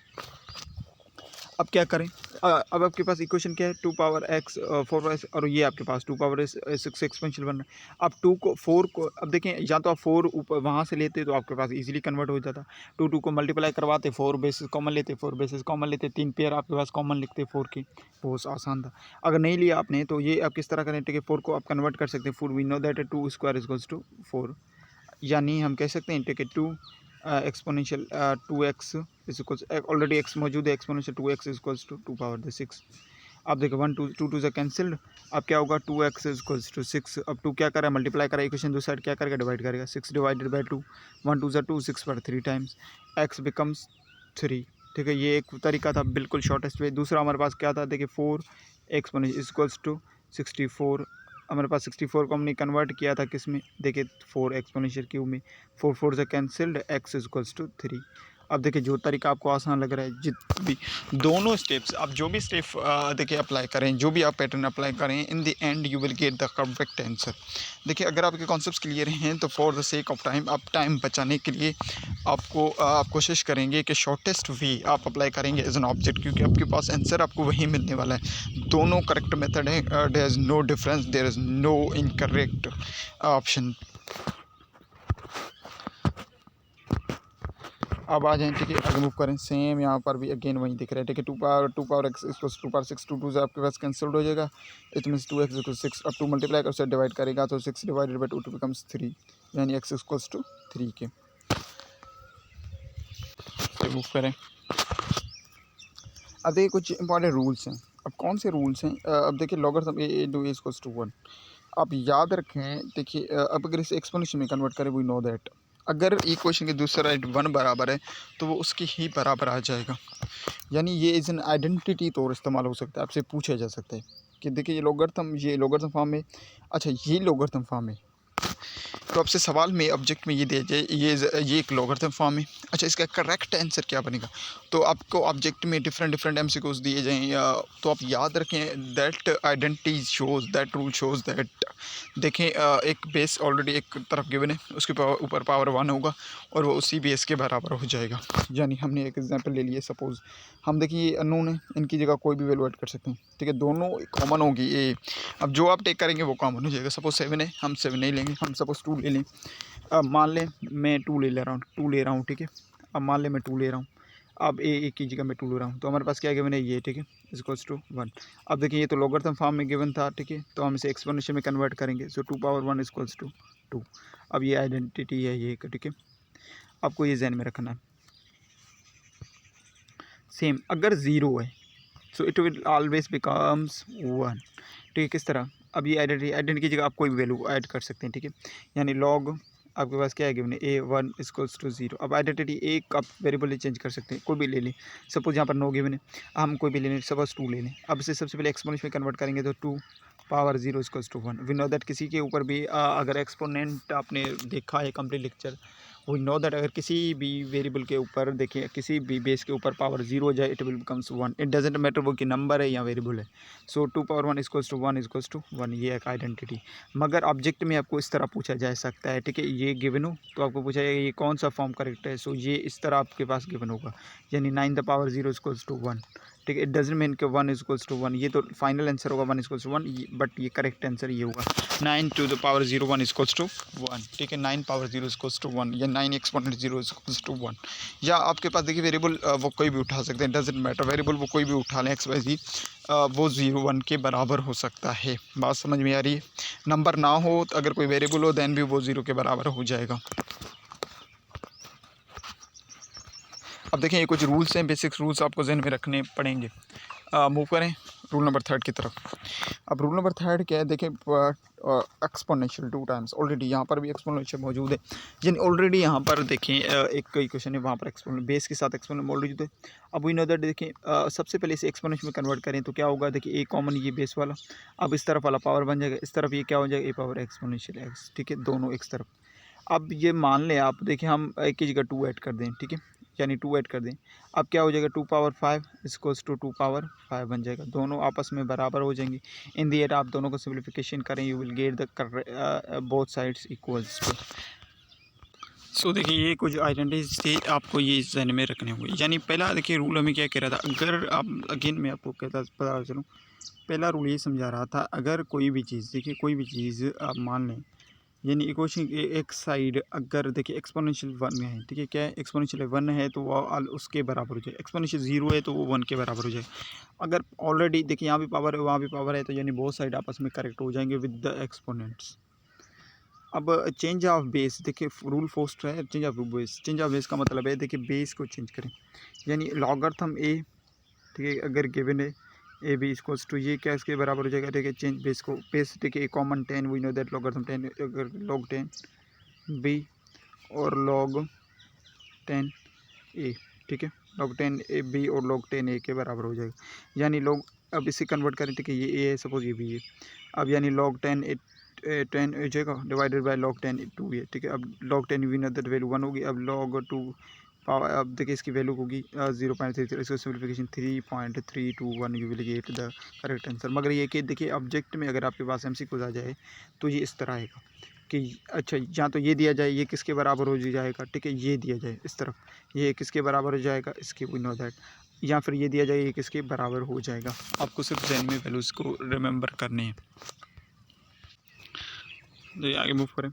अब क्या करें? अब आपके पास इक्वेशन क्या है? 2 पावर x 4 और ये आपके पास 2 पावर 6 एक्सपेंशियल बन रहा है। अब 2 को 4 को, अब देखें या तो आप 4 ऊपर वहाँ से लेते तो आपके पास इजीली कन्वर्ट हो जाता। 2 को मल्टीप्लाई करवाते, 4 बेसिस कॉमन लेते, 4 बेसिस कॉमन लेते, 3 पेयर आपके पास कॉमन लिखते 4 की, बहुत आसान था। अगर नहीं लिया आपने तो ये आप किस तरह करें? ठीक है, 4 को आप कन्वर्ट कर सकते हैं। 4 we know that 2 square equals to 4, यानी हम कह सकते हैं ठीक है 2 exponential 2x is equals, already x मौजूद है, exponential 2x is equals to 2 power the 6। अब देखो 1 2 2 से कैंसिल्ड, अब क्या होगा? 2x is equals to 6। अब 2 क्या कर रहा है? मल्टीप्लाई कर रहा है, इक्वेशन दूसरी साइड क्या करेगा? डिवाइड करेगा, 6 डिवाइडेड बाई 2, 1 2 2 6 पर 3 टाइम्स x बिकम्स 3, ठीक है। ये एक तरीका था, बिल्कुल शॉर्टेस्ट वे। दूसरा हमारे पास क्या था? देखिए 4 एक्सपोनेंशियल इज इक्वल्स टू 64, हमारे पास 64 को हमने कन्वर्ट किया था किस में? देखिए 4 एक्सपोनेंशियल क्यूब में, 4 4 से cancelled, x is equals to 3। अब देखिए जो तरीका आपको आसान लग रहा है, जित भी दोनों स्टेप्स आप जो भी स्टेप देखिए अप्लाई करें, जो भी आप पैटर्न अप्लाई करें, in the end you will get the correct answer. देखिए अगर आपके कॉन्सेप्ट्स क्लियर हैं तो for the sake of time, आप टाइम बचाने के लिए आपको आप कोशिश करेंगे कि शॉर्टेस्ट वे आप अप्लाई करेंगे एज एन ऑब्जेक्ट, क्योंकि आपके पास आंसर आपको वही मिलने वाला है। दोनों करेक्ट मेथड है, there is no difference, there is no incorrect option. अब आ जाएँ, ठीक है, आगे मूव करें। सेम यहाँ पर भी अगेन वही दिख रहा है, ठीक है, 2 पावर x इक्वल्स 2 पावर 6, 2 से आपके पास कैंसल्ड हो जाएगा, इट मीन्स 2x इक्वल 6। अब 2 मल्टीप्लाई कर उससे डिवाइड करेगा तो 6 डिवाइडेड बाई 2 बिकम्स 3, यानी x इक्वल्स टू 3 के। मूव करें। अब देखिए कुछ इंपॉर्टेंट रूल्स हैं। अब कौन से रूल्स हैं? अब देखिए logarithm a into a equals to 1, आप याद रखें। देखिए अब अगर इसे एक्सपोनेंशियल में कन्वर्ट करें, वी नो दैट अगर इक्वेशन के दूसरा राइट 1 बराबर है तो वो उसके ही बराबर आ जाएगा, यानी ये एज एन आइडेंटिटी तौर इस्तेमाल हो सकता है, आपसे पूछा जा सकता है कि देखिए ये लॉगरिथम फॉर्म में, अच्छा ये लॉगरिथम फॉर्म है, तो आपसे सवाल में ऑब्जेक्ट में ये दिया जाए ये एक लॉगरिथम फॉर्म है। अच्छा इसका करेक्ट आंसर क्या बनेगा? तो आपको ऑब्जेक्ट में डिफरेंट एमसीक्यूज दिए जाएँ, तो आप याद रखें that identity shows that rule shows that, देखें एक बेस ऑलरेडी एक तरफ गिवन है, उसके ऊपर पावर 1 होगा और वो उसी बेस के बराबर हो जाएगा। यानी हमने एक एग्जांपल ले लिया, सपोज़ हम देखिए ये अननोन है, इनकी जगह कोई भी वैल्यू ऐड कर सकते हैं, ठीक है, दोनों कॉमन होगी ये। अब जो आप टेक करेंगे वो कॉमन हो जाएगा। सपोज 7 है, हम 7 नहीं लेंगे, हम सपोज 2 ले लें। अब मान लें मैं 2 ले रहा हूँ, 2 ले रहा हूँ, ठीक है। अब मान लें मैं 2 ले रहा हूँ, अब एक की जगह मैं 2 ले रहा हूँ, तो हमारे पास क्या गिवन है? ये, ठीक है, इक्वल्स टू 1। अब देखिए ये तो लॉगरिथम फॉर्म में गिवन था, ठीक है, तो हम इसे एक्सपोनेंशियल में कन्वर्ट करेंगे, सो 2 पावर 1 इक्वल्स टू 2। अब ये आइडेंटिटी है ये, ठीक है, आपको ये जहन में रखना है। सेम अगर 0 है so it will always becomes 1, ठीक है। किस तरह? अब ये आइडेंटिटी की जगह आप कोई भी वैल्यू ऐड कर सकते हैं, ठीक है, यानी लॉग आपके पास क्या है गिवन है, a1 इक्वल्स टू 0। अब आइडेंटिटी एक आप वेरिएबल चेंज कर सकते हैं, कोई भी ले लें। सपोज यहाँ पर 9 गिवन है, हम कोई भी ले लें, सपोज 2 ले लें। अब इसे सबसे पहले एक्सपोनेंट में कन्वर्ट करेंगे तो 2 power 0 equals to 1। We know that किसी के ऊपर भी अगर एक्सपोनेंट आपने देखा है complete lecture, we know that अगर किसी भी वेरिएबल के ऊपर देखिए, किसी भी बेस के ऊपर पावर 0 हो जाए, it will becomes 1। It doesn't matter वो कि नंबर है या वेरिएबल है। So 2 power 1 equals to 1 equals to 1, ये एक आइडेंटिटी। मगर ऑब्जेक्ट में आपको इस तरह पूछा जा सकता है, ठीक है, ये गिवन हो तो आपको पूछा जाएगा ये कौन सा फॉर्म करेक्ट है। सो ये इस तरह आपके पास गिवन होगा, यानी 9 द पावर 0 इक्वल्स टू 1, ठीक है। इट डजेंट मीन कि 1 इक्वल्स टू 1, ये तो फाइनल आंसर होगा 1 इक्वल्स टू 1, बट ये करेक्ट आंसर ये होगा 9 to the power 0 1 equals to 1, ठीक है। 9 पावर 0 इक्वल्स टू 1 या 9 एक्सपोनेंट 0 इक्वल्स टू 1। या आपके पास देखिए वेरिएबल वो कोई भी उठा सकते हैं, डजेंट मैटर, वेरिएबल वो कोई भी उठा लें, एक्स वाई जी, वो 0 1 के बराबर हो सकता है। बात समझ में आ रही है? नंबर ना हो तो अगर कोई वेरिएबल हो दैन भी वो 0 के बराबर हो जाएगा। अब देखें ये कुछ रूल्स हैं, बेसिक रूल्स आपको जहन में रखने पड़ेंगे। मूव करें रूल नंबर 3 की तरफ। अब रूल नंबर 3 क्या है, देखें एक्सपोनेंशियल 2 टाइम्स, ऑलरेडी यहाँ पर भी एक्सपोनेंशियल मौजूद है, यानी ऑलरेडी यहाँ पर देखें एक इक्वेशन है, वहाँ पर एक्सपोनेंशियल बेस के साथ एक्सपोनेंशियल मौजूद है। अब वी नो दैट देखें सबसे पहले इसे एक्सपोनेंशियल में कन्वर्ट करें तो क्या होगा, देखिए ए कॉमन ये बेस वाला, अब इस तरफ वाला पावर बन जाएगा, इस तरफ ये क्या हो जाएगा, ए पावर एक्सपोनेंशियल एक्स, ठीक है, दोनों एक तरफ। अब ये मान लें आप, देखिए हम एक की जगह 2 ऐड कर दें, ठीक है, यानी 2 ऐड कर दें। अब क्या हो जाएगा, 2 पावर 5 इक्वल्स टू 2 पावर 5 बन जाएगा, दोनों आपस में बराबर हो जाएंगे। इन दी एंड आप दोनों को सिंप्लीफिकेशन करें, you will get the both sides equals to. So देखिए ये कुछ आइडेंटिटीज थी, आपको ये जहन में रखने होंगे। यानी पहला देखिए रूल हमें क्या कह रहा था, अगर आप अगेन मैं आपको कहता पता चलूँ, पहला रूल ये समझा रहा था, अगर कोई भी चीज़, देखिए कोई भी चीज़ आप मान लें, यानी इक्वेशन के एक साइड अगर देखिए एक्सपोनेंशियल 1 में है, ठीक है, क्या है, एक्सपोनेंशियल 1 है तो वो उसके बराबर हो जाए, एक्सपोनेंशियल 0 है तो वो 1 के बराबर हो जाए। अगर ऑलरेडी देखिए यहाँ भी पावर है वहाँ भी पावर है, तो यानी बोथ साइड आपस में करेक्ट हो जाएंगे विद द एक्सपोनेंट्स। अब चेंज ऑफ बेस, देखिए रूल फर्स्ट है change of base. Change of base का मतलब है देखिए बेस को चेंज करें, यानी लॉगरिथम ए, ठीक है, अगर गिवन है ए बी इक्वल्स टू, ये क्या इसके बराबर हो जाएगा, देखिए चेंज बेस को, बेस देखिए a common 10, we know that logarithm 10, अगर log 10 बी और log 10 ए, ठीक है, log 10 ए बी और log 10 ए के बराबर हो जाएगा, यानी log, अब इसे कन्वर्ट करें, ठीक है, ये ए है सपोज ये बी है, अब यानी log 10 10 हो जाएगा डिवाइडेड बाय log 10 2 है, ठीक है। अब log 10 we know that value 1 होगी, अब log 2 पावर, अब देखिए इसकी वैल्यू होगी 0.33, इसको simplification 3.321, you will get the correct answer. मगर ये कि देखिए ऑब्जेक्ट में अगर आपके पास एमसीक्यू आ जाए तो ये इस तरह आएगा कि अच्छा या तो ये दिया जाए ये किसके बराबर हो जाएगा, ठीक है, ये दिया जाए इस तरफ ये किसके बराबर हो जाएगा, इसके, वी नो दैट, या फिर ये दिया जाए ये किसके बराबर हो जाएगा। आपको सिर्फ जहन में वैल्यूज़ को रिमेंबर करने हैं। तो आगे मूव करें।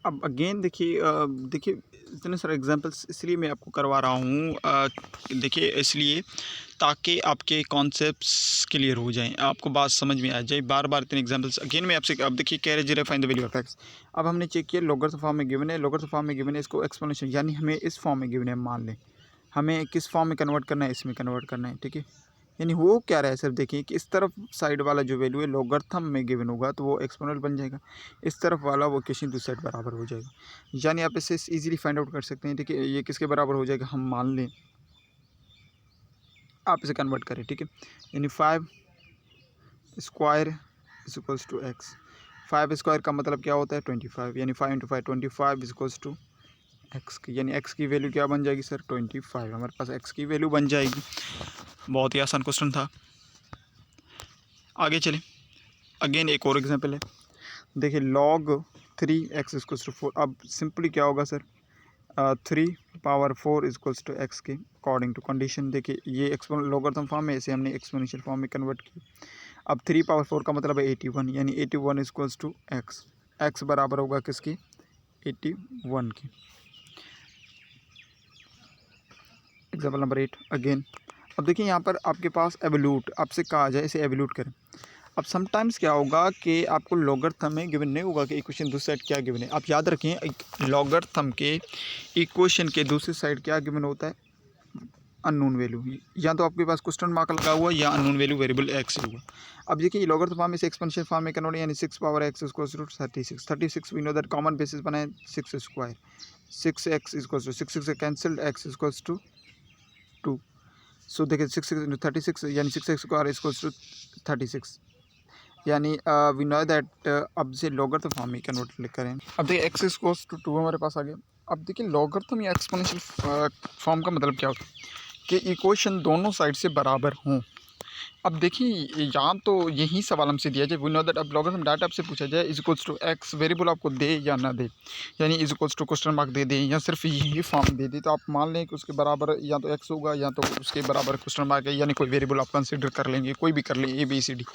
अब अगेन देखिए इतने सारे एग्जांपल्स इसलिए मैं आपको करवा रहा हूँ, देखिए इसलिए ताकि आपके कॉन्सेप्ट्स क्लियर हो जाएं, आपको बात समझ में आ जाए। बार बार इतने एग्जांपल्स अगेन मैं आपसे, अब देखिए कह रहे zero find the value of x. अब हमने चेक किया लॉगरिथम फॉर्म में गिवन है, लॉगरिथम फॉर्म में गिवन है, इसको एक्सपोनेंशियल यानी हमें इस फॉर्म में गिवन है, मान लें हमें किस फॉर्म में कन्वर्ट करना है, इसमें कन्वर्ट करना है, ठीक है। यानी वो क्या रहा है सर, देखिए कि इस तरफ साइड वाला जो वैल्यू है लॉगरिथम में गिवन होगा तो वो एक्सपोनेंशियल बन जाएगा, इस तरफ वाला वो इक्वेशन दूसरी साइड बराबर हो जाएगा। यानी आप इसे इजीली फाइंड आउट कर सकते हैं, ठीक है, ये किसके बराबर हो जाएगा, हम मान लें आप इसे कन्वर्ट करें, ठीक है, यानी 5 square is equals to x. 5 square का मतलब क्या होता है 25, यानी 5 × 5 25 इज इक्वल्स टू एक्स की, यानी एक्स की वैल्यू क्या बन जाएगी सर 25, हमारे पास एक्स की वैल्यू बन जाएगी। बहुत ही आसान क्वेश्चन था। आगे चलें, अगेन एक और एग्जांपल है, देखिए log 3x इक्वल्स टू 4। अब सिंपली क्या होगा sir 3 power 4 equals to x के अकॉर्डिंग टू कंडीशन। देखिए ये एक्सपोनेंशियल लॉगरिथम फॉर्म है, इसे हमने एक्सपोनेंशियल फॉर्म में कन्वर्ट किया। अब 3 पावर 4 का मतलब है 81, यानी 81 इक्वल्स टू एक्स, एक्स बराबर होगा किसकी 81 की। Example number 8 again. अब देखिए यहाँ पर आपके पास एवल्यूट, आपसे कहा जाए इसे एवल्यूट करें। अब समटाइम्स क्या होगा कि आपको लॉगरिथम में गिवन नहीं होगा कि इक्वेशन दूसरी साइड क्या गिवन है। आप याद रखें लॉगरिथम के इक्वेशन के दूसरी साइड क्या गिवन होता है, अननोन वैल्यू, या तो आपके पास क्वेश्चन मार्क लगा हुआ या अननोन वैल्यू वेरिएबल एक्स हुआ। अब देखिए ये लॉगरिथम फॉर्म में से एक्सपोनेंशियल फॉर्म में कन्वर्ट, यानी 6 power x equals to 36। 36 we know that common basis बनाए 6 स्क्वायर, 6x इक्वल्स टू 6 से cancelled, x equals to 2। So देखिए 6 इंटू 36 यानी 6x स्क्वायर इक्वल्स टू 36, यानी वी नो दैट अब से लॉगरिथम फॉर्म में कन्वर्ट करें। अब देखिए x इक्वल्स टू 2 हमारे पास आ गया। अब देखिए लॉगरिथम या एक्सपोनेंशियल फॉर्म का मतलब क्या होता है कि इक्वेशन दोनों साइड से बराबर हों। अब देखिए यहाँ तो यही सवाल हमसे दिया जाए, वी नो दैट अब लॉगरिथम डाटा आपसे पूछा जाए is equals to x, variable आपको दे या ना दे, यानी is equals to question mark दे दें या सिर्फ यही फॉर्म दे दी, तो आप मान लें कि उसके बराबर या तो एक्स होगा या तो उसके बराबर क्वेश्चन मार्क है, यानी कोई वेरिएबल आप कंसिडर कर लेंगे, कोई भी कर लें ABCD।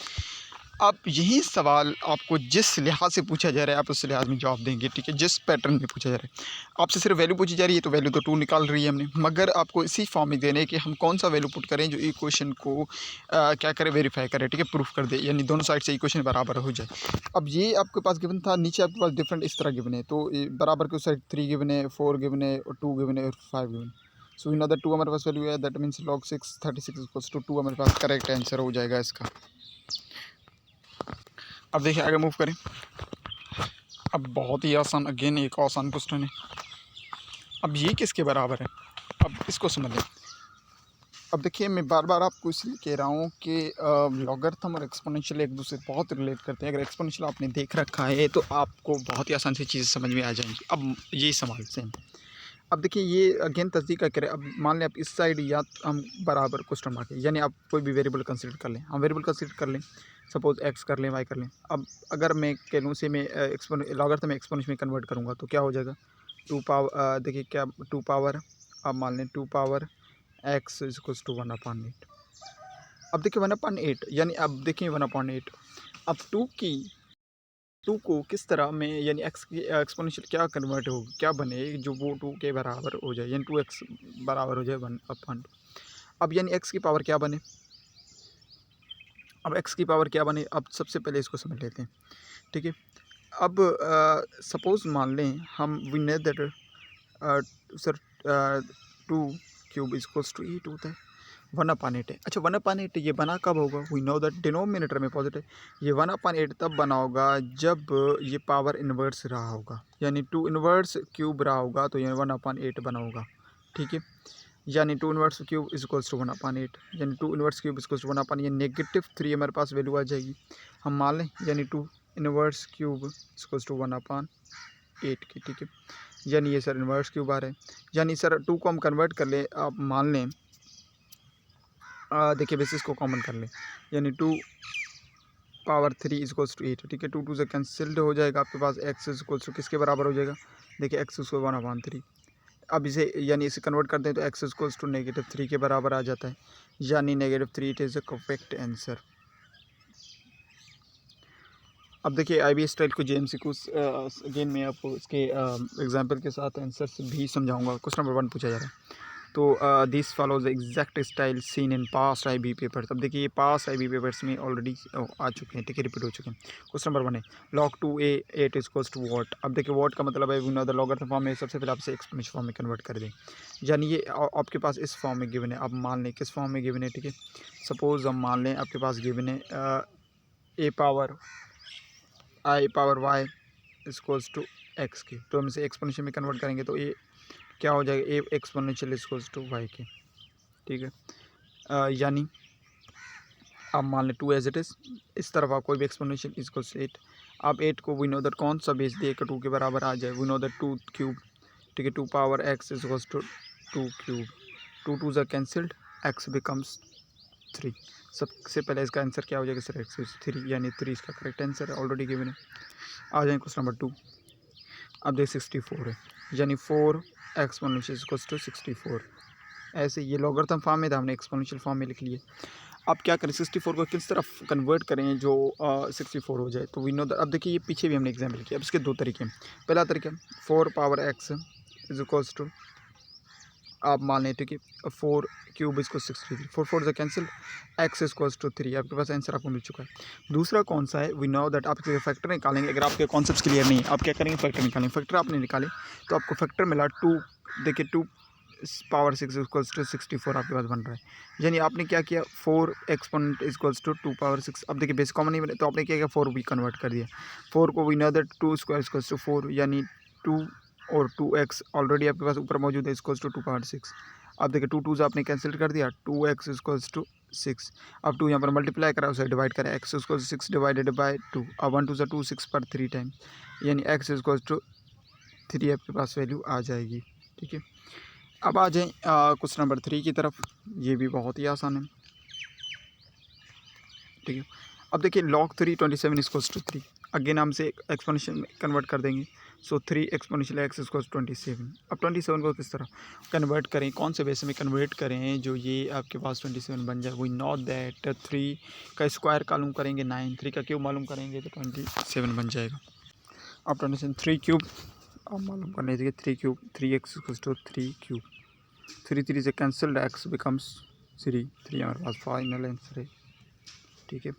अब यही सवाल आपको जिस लिहाज से पूछा जा रहा है आप उस लिहाज में जवाब देंगे, ठीक है। जिस पैटर्न में पूछा जा रहा है, आपसे सिर्फ वैल्यू पूछी जा रही है तो वैल्यू तो 2 निकाल रही है हमने, मगर आपको इसी फॉर्म में देने कि हम कौन सा वैल्यू पुट करें जो इक्वेशन को क्या करें, वेरीफाई करें, ठीक है, प्रूफ कर दे, यानी दोनों साइड से इक्वेशन बराबर हो जाए। अब ये आपके पास गिवन था, नीचे आपके पास डिफरेंट इस तरह गिवन है, तो बराबर के उस साइड 3 गिवन है, 4 गिवन है, और 2 गिवन है, और 5 गिवन। सो इन अदर 2 हमारे पास वैल्यू है, that means log 6 36 equals to 2 हमारे पास करेक्ट आंसर हो जाएगा इसका। अब देखिए आगे मूव करें। अब बहुत ही आसान, अगेन एक आसान क्वेश्चन है। अब ये किसके बराबर है, अब इसको समझ लें। अब देखिए मैं बार बार आपको इसलिए कह रहा हूँ कि लॉगरिथम और एक्सपोनेंशियल एक दूसरे से बहुत रिलेट करते हैं। अगर एक्सपोनेंशियल आपने देख रखा है तो आपको बहुत ही आसान से चीज़ें समझ में आ जाएंगी। अब यही सवाल सेम। अब देखिए ये अगेन तस्दीक करें। अब मान लें आप इस साइड या तो हम बराबर क्वेश्चन मार्क है, यानी आप कोई भी वेरिएबल कंसीडर कर लें, हम वेरिएबल कंसीडर कर लें, सपोज एक्स कर लें, वाई कर लें। अब अगर मैं कह लूँ से मैं लॉगरिथम में एक्सपोनेंशियल में कन्वर्ट करूँगा तो क्या हो जाएगा, 2 पावर, देखिए क्या 2 पावर, अब मान लें 2 पावर एक्स इक्वल्स टू 1/8। अब देखिए 1/8, यानी अब देखिए 1/8, अब 2 को किस तरह में, यानी एक्स की एक्सपोनेंशियल क्या कन्वर्ट हो, क्या बने जो वो 2 के बराबर हो जाए, यानी 2x बराबर हो जाए 1/2। अब यानी x की पावर क्या बने, अब x की पावर क्या बने, अब सबसे पहले इसको समझ लेते हैं, ठीक है। अब सपोज मान लें हम we know that sir 2 cube equals to 8 होता है, 1/8 है। अच्छा 1/8 ये बना कब होगा, वी नो दैट डिनोमिनेटर में पॉजिटिव, ये 1/8 तब बना होगा जब ये पावर इन्वर्स रहा होगा, यानी 2 इन्वर्स क्यूब रहा होगा तो ये 1/8 बना होगा, ठीक है। यानी 2 इन्वर्स क्यूब इक्वल्स टू 1/8, यानी 2 इन्वर्स क्यूब इक्वल्स टू 1/8, ये -3 हमारे पास वैल्यू आ जाएगी, हम मान लें, यानी 2 इन्वर्स क्यूब इक्वल्स टू 1/8 की, ठीक है। यानी ये सर इन्वर्स क्यूब आ रहा है, यानी सर 2 को हम कन्वर्ट कर लें, आप मान लें देखिए बेसिस को कॉमन कर लें, यानी 2 पावर 3 इक्वल्स टू 8, ठीक है। 2 से कैंसिल्ड हो जाएगा, आपके पास x इक्वल्स टू किसके बराबर हो जाएगा, देखिए x उसको 1/3। अब इसे यानी इसे कन्वर्ट करते हैं तो x इक्वल्स टू -3 के बराबर आ जाता है, यानी -3 it is the correct answer. अब देखिए IB स्टाइल को JMC को अगेन मैं आपको इसके एग्जांपल के साथ आंसर भी समझाऊंगा। क्वेश्चन नंबर 1 पूछा जा रहा है, तो this follows exact style seen in past IB papers. अब देखिए ये पास्ट IB पेपर्स में ऑलरेडी आ चुके हैं, ठीक है, रिपीट हो चुके हैं। क्वेश्चन नंबर 1 है log 2a 8 equals to what. अब देखिए वॉट का मतलब है we know the logarithm form में, सबसे पहले आपसे एक्सपोनेंशियल फॉर्म में कन्वर्ट कर दें, यानी ये आपके पास इस फॉर्म में गिवन है। अब मान लें किस फॉर्म में गिवन है, ठीक है। सपोज हम मान लें आपके पास गिवन है a power i power y equals to x की, तो हम इसे एक्सपोनेंशियल में कन्वर्ट करेंगे तो ये क्या हो जाएगा, a exponential equals to y के, ठीक है। यानी अब मान लें 2 एज इट इज़, इस तरफ आप कोई भी एक्सपोनेंशियल इक्वल्स 8। अब 8 को वी नो दैट कौन सा बेस दिए कि 2 के बराबर आ जाए, वी नो दैट 2 क्यूब, ठीक है। 2 power x equals to 2 cube, 2 2 ज़ा कैंसिल्ड, x बिकम्स 3। सबसे पहले इसका आंसर क्या हो जाएगा सर, x इज 3, यानी 3 इसका करेक्ट आंसर है, ऑलरेडी गिवन है। आ जाए क्वेश्चन नंबर 2। अब देख 64 है, यानी 4 एक्सपोनेंशियल इक्वल्स टू 64। ऐसे ये लॉगरिथम फॉर्म में था, हमने एक्सपोनेंशियल फॉर्म में लिख लिए। अब क्या करें, 64 को किस तरफ कन्वर्ट करें जो 64 हो जाए, तो वी नो अब देखिए ये पीछे भी हमने एग्जाम्पल किया। अब इसके 2 तरीके हैं। पहला तरीका 4 power x is equals to, आप मान लें, ठीक है, 4 क्यूब इसको 63, 4 4 से कैंसिल, x इक्वल्स टू 3, आपके पास आंसर आपको मिल चुका है। दूसरा कौन सा है, वी नो दैट आप फैक्टर निकालेंगे। अगर आपके कॉन्सेप्ट क्लियर नहीं है, आप क्या करेंगे, फैक्टर निकालेंगे। फैक्टर आपने निकाले तो आपको फैक्टर मिला 2, देखिए 2 पावर 6 इक्वल्स टू 64 आपके पास बन रहा है। यानी आपने क्या किया, 4 एक्सपोनेंट इक्वल्स टू 2 पावर 6। अब देखिए बेस कॉमन नहीं बने तो आपने क्या किया, 4 भी कन्वर्ट कर दिया। 4 को we know that 2 square equals to 4, यानी 2 और 2x ऑलरेडी आपके पास ऊपर मौजूद है, इक्वल्स टू 2 पावर 6। अब देखिए 2 2 आपने कैंसिल कर दिया, 2x इक्वल्स टू 6। अब 2 यहाँ पर मल्टीप्लाई करा, उसे डिवाइड करा, x इक्वल्स 6 डिवाइडेड बाय 2। अब 1 2 से 2, 6 पर 3 टाइम, यानी x इक्वल्स टू 3 आपके पास वैल्यू आ जाएगी। ठीक है, अब आ जाएं क्वेश्चन नंबर 3 की तरफ। ये भी बहुत ही आसान है। ठीक है, अब देखिए log 3 27 इक्वल्स टू 3, अगेन हम से एक्सपोनेंशियल में कन्वर्ट कर देंगे। सो 3 एक्सपोनेंशियल एक्स इक्वल्स 27। अब 27 को किस तरह कन्वर्ट करें, कौन से बेस में कन्वर्ट करें जो ये आपके पास 27 बन जाए। वी नो दैट 3 का स्क्वायर मालूम करेंगे 9, 3 का क्यूब मालूम करेंगे तो 27 बन जाएगा। अब 27 3 क्यूब अब मालूम करने दीजिए, 3 cube 3x equals to 3 cube, 3 3 से कैंसिल्ड, x बिकम्स 3 3 हमारे पास फाइनल आंसर है। ठीक है,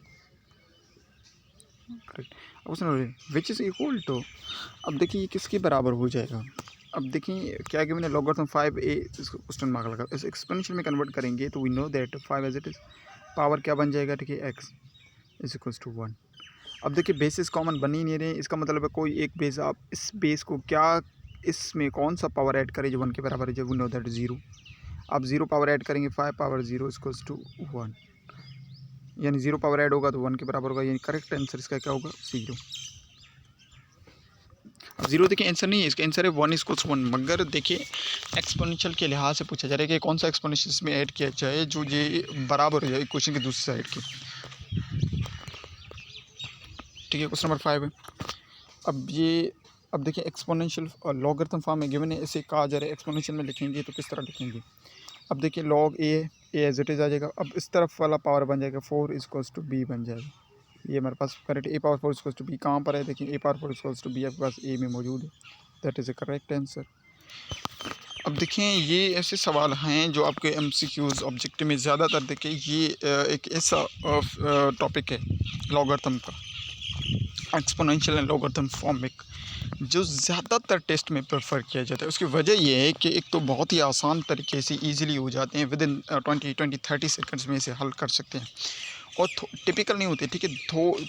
करेक्ट। अब question which is equal to, अब देखिए ये किसके बराबर हो जाएगा। अब देखिए क्या कि मैंने लॉगरिथम 5a क्वेश्चन मार्क लगा, इस एक्सपोनेंशियल में कन्वर्ट करेंगे तो we know that 5 as it is power क्या बन जाएगा। ठीक है, x इज इक्वल्स टू 1। अब देखिए बेसिस कॉमन बन ही नहीं रहे, इसका मतलब है कोई एक बेस, आप इस बेस को क्या, इसमें कौन सा पावर ऐड करें जो 1 के बराबर है, जो वी नो दैट 0। आप 0 पावर ऐड करेंगे, 5 पावर 0 इक्वल्स टू 1, यानी 0 पावर ऐड होगा तो 1 के बराबर होगा, यानी करेक्ट आंसर इसका क्या होगा, 0। अब 0 देखिए आंसर नहीं है, इसका आंसर है 1 इक्वल्स 1। मगर देखिए एक्सपोनेंशियल के लिहाज से पूछा जा रहा है कि कौन सा एक्सपोनेंशियल इसमें ऐड किया जाए जो ये बराबर हो जाए क्वेश्चन की दूसरी साइड की। ठीक है, क्वेश्चन नंबर 5 है। अब देखिए एक्सपोनेंशियल लॉगरिथम फॉर्म में गिवन है, इसे कहा जा रहा है एक्सपोनेंशियल में लिखेंगे तो किस तरह लिखेंगे। अब देखिए log a as it is आ जाएगा। अब इस तरफ वाला पावर बन जाएगा 4 इक्वल्स टू बी बन जाएगा। ये हमारे पास correct, a power 4 equals to b कहाँ पर है, देखिए a power 4 equals to b आपके पास ए में मौजूद है, that is a correct answer. अब देखें ये ऐसे सवाल हैं जो आपके MCQs ऑब्जेक्टिव में ज़्यादातर देखें, ये एक ऐसा टॉपिक है लॉगरिथम का, एक्सपोनेंशियल एंड लॉगरिथम फॉर्म में, जो ज़्यादातर टेस्ट में प्रेफर किया जाता है। उसकी वजह ये है कि एक तो बहुत ही आसान तरीके से इजीली हो जाते हैं, विद इन 20-30 सेकंड्स में इसे हल कर सकते हैं, और टिपिकल नहीं होते। ठीक है,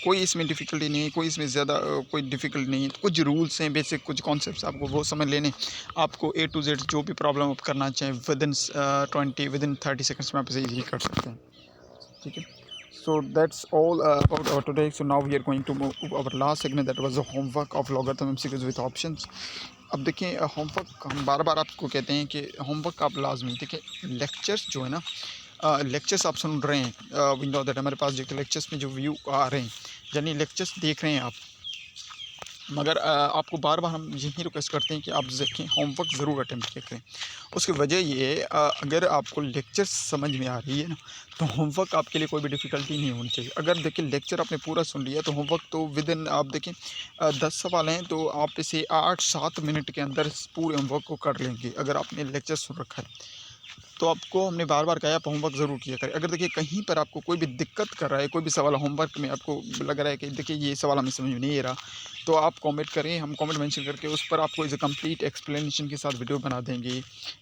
कोई इसमें डिफ़िकल्टी नहीं है, कोई इसमें ज़्यादा कोई डिफ़िकल्ट नहीं है। कुछ रूल्स हैं बेसिक, कुछ कॉन्सेप्ट्स आपको वो समझ लेने, आपको A to Z जो भी प्रॉब्लम आप करना चाहें विद इन 30 सेकंड्स में आप इसे इजीली कर सकते हैं। ठीक है, so that's all about our today. So now we are going to move to our last segment, that was the homework of logarithm MCQs with options. अब देखिए होमवर्क हम बार बार आपको कहते हैं कि होमवर्क आप लाजमी, देखिए लेक्चर्स जो है ना, लेक्चर्स आप सुन रहे हैं, वी नो दैट हमारे पास जो लेक्चर्स में जो व्यू आ रहे हैं, यानी लेक्चर्स देख रहे हैं आप, मगर आपको बार बार हम यही रिक्वेस्ट करते हैं कि आप देखें, होमवर्क ज़रूर अटेम्प्ट किया करें। उसकी वजह ये है, अगर आपको लेक्चर समझ में आ रही है ना, तो होमवर्क आपके लिए कोई भी डिफ़िकल्टी नहीं होनी चाहिए। अगर देखिए लेक्चर आपने पूरा सुन लिया तो होमवर्क तो विद इन, आप देखें 10 सवाल हैं तो आप इसे 8-7 मिनट के अंदर पूरे होमवर्क को कर लेंगे, अगर आपने लेक्चर सुन रखा है। तो आपको हमने बार बार कहा, आप होमवर्क ज़रूर किया करें। अगर देखिए कहीं पर आपको कोई भी दिक्कत कर रहा है, कोई भी सवाल होमवर्क में आपको लग रहा है कि देखिए ये सवाल हमें समझ में नहीं आ रहा, तो आप कमेंट करें, हम कमेंट मेंशन करके उस पर आपको इस कंप्लीट एक्सप्लेनेशन के साथ वीडियो बना देंगे।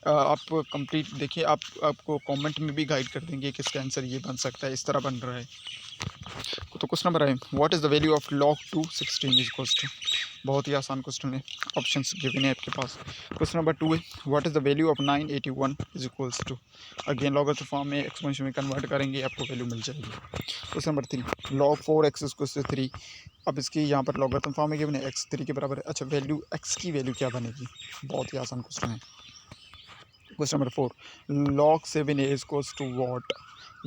आप कंप्लीट देखिए, आपको कमेंट में भी गाइड कर देंगे कि इसका आंसर ये बन सकता है, इस तरह बन रहा है। तो क्वेश्चन नंबर है, what is the value of log 2 16 is equals to, बहुत ही आसान क्वेश्चन है, ऑप्शंस गिवन है आपके पास। क्वेश्चन नंबर 2 है, what is the value of 981 is equals to, again logarithm form में एक्सपोनेंशियल में कन्वर्ट करेंगे, आपको वैल्यू मिल जाएगी। Question number 3, log 4x equals to 3, अब इसकी यहाँ पर लॉगरिथम फॉर्म में गिवन है, x 3 के बराबर है। अच्छा, वैल्यू x की वैल्यू क्या बनेगी, बहुत ही आसान क्वेश्चन है। Question number 4, log 7a equals to what,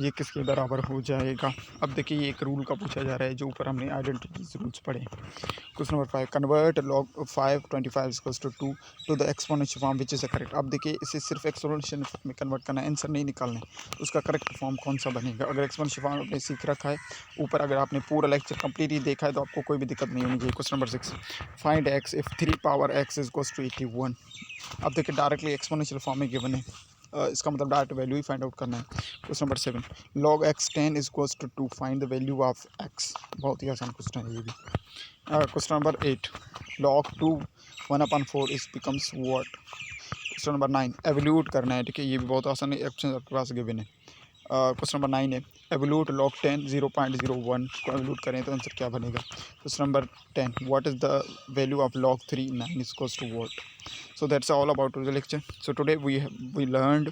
ये किसके बराबर हो जाएगा। अब देखिए ये एक रूल का पूछा जा रहा है, जो ऊपर हमने आइडेंटिटीज रूल्स पढ़े। Question number 5, convert log 525 equals to 2 to the exponential form which is a correct. अब देखिए इसे सिर्फ एक्सपोनेंशियल में कन्वर्ट करना है, आंसर नहीं निकालना है, उसका करेक्ट फॉर्म कौन सा बनेगा। अगर एक्सपोनेंशियल फॉर्म आपने सीख रखा है ऊपर, अगर आपने पूरा लेक्चर कंप्लीट ही देखा है तो आपको कोई भी दिक्कत नहीं होनी चाहिए। Question number 6, find x if 3 power x is equals to 81। अब देखिए डायरेक्टली एक्सपोनेंशियल फॉर्म में गिवन है, इसका मतलब डायरेक्ट वैल्यू ही फाइंड आउट करना है। Question number 7, log x 10 is equals to 2, find the value of x, बहुत ही आसान क्वेश्चन है ये भी। Question number 8, log 2 1/4 is becomes what. Question number 9 evaluate करना है, ठीक है। ये भी बहुत आसान है, ऑप्शन आपके पास गिवन है। क्वेश्चन नंबर 9 है एवल्यूट लॉग 10 0.01 को एवल्यूट करें तो आंसर क्या बनेगा। Question number 10 what is the value of log 3 9 is equals to what. So that's all about today's lecture. So today we learned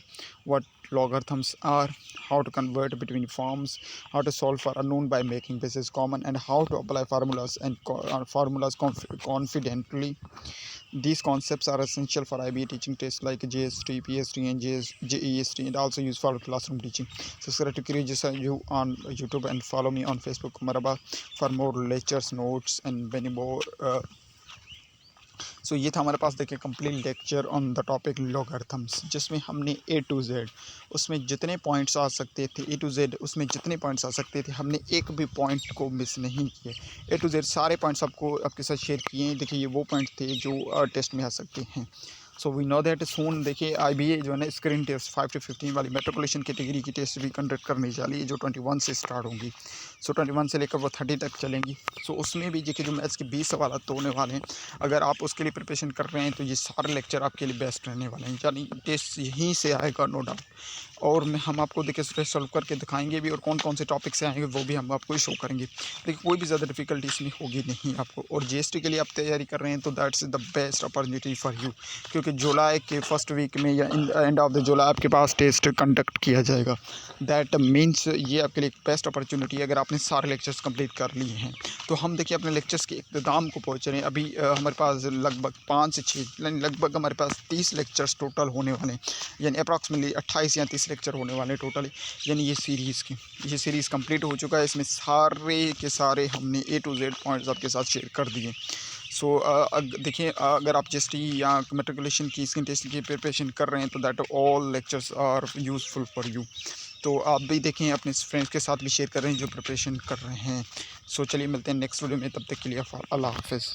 what logarithms are, how to convert between forms, how to solve for unknown by making bases common, and how to apply formulas and formulas confidently. These concepts are essential for IB teaching tests like JST, PST, and JEST, and also used for classroom teaching. Subscribe to Curious You on YouTube and follow me on Facebook, Maraba, for more lectures, notes, and many more. सो ये था हमारे पास देखिए complete lecture on the topic logarithms, जिसमें हमने A to Z उसमें जितने points आ सकते थे, A to Z उसमें जितने पॉइंट्स आ सकते थे, हमने एक भी पॉइंट को मिस नहीं किए। A to Z सारे पॉइंट्स आपको आपके साथ शेयर किए हैं। देखिए ये वो पॉइंट थे जो टेस्ट में आ सकते हैं। So we know that soon देखिए IBA जो है ना स्क्रीन टेस्ट 5 to 15 वाली मेट्रिकुलेशन कैटेगरी की टेस्ट भी कंडक्ट करने जा रही है, जो 21 से स्टार्ट होंगी। सो 21 से लेकर वो 30 तक चलेंगी। सो उसमें भी देखिए जो मैथ्स के 20 सवाल तो होने वाले हैं। अगर आप उसके लिए प्रिपरेशन कर रहे हैं तो ये सारे लेक्चर आपके लिए बेस्ट रहने वाले हैं, यानी टेस्ट यहीं से आएगा नो डाउट। और हम आपको देखिए स्ट्रेस सॉल्व करके दिखाएंगे भी, और कौन कौन से टॉपिक से आएंगे वो भी हम आपको शो करेंगे। देखिए कोई भी ज़्यादा डिफिकल्टी इसमें होगी नहीं आपको। और GST के लिए आप तैयारी कर रहे हैं तो that's the best opportunity for you, क्योंकि जुलाई के फर्स्ट वीक में या एंड ऑफ द जुलाई आपके पास टेस्ट कंडक्ट किया जाएगा। दैट मीन्स ये आपके लिए बेस्ट अपॉर्चुनिटी है अगर आपने सारे लेक्चर्स कंप्लीट कर लिए हैं। तो हम देखिए अपने लेक्चर्स के इख्तिताम को पहुँच रहे हैं। अभी हमारे पास लगभग 5 से 6 यानी लगभग हमारे पास 30 लेक्चर्स टोटल होने वाले हैं, यानी अप्रॉक्सीमेटली 28 या 30 लेक्चर होने वाले हैं टोटल। यानी ये सीरीज़ कंप्लीट हो चुका है। इसमें सारे के सारे हमने A to Z पॉइंट्स आपके साथ शेयर कर दिए। सो देखिए अगर आप GST या मेट्रिकुलेशन की स्किन टेस्ट की प्रिपरेशन कर रहे हैं तो that all lectures are useful for you. तो आप भी देखें, अपने फ्रेंड्स के साथ भी शेयर कर रहे हैं जो प्रिपरेशन कर रहे हैं। सो चलिए मिलते हैं नेक्स्ट वीडियो में, तब तक के लिए अल्लाह हाफ़िज़।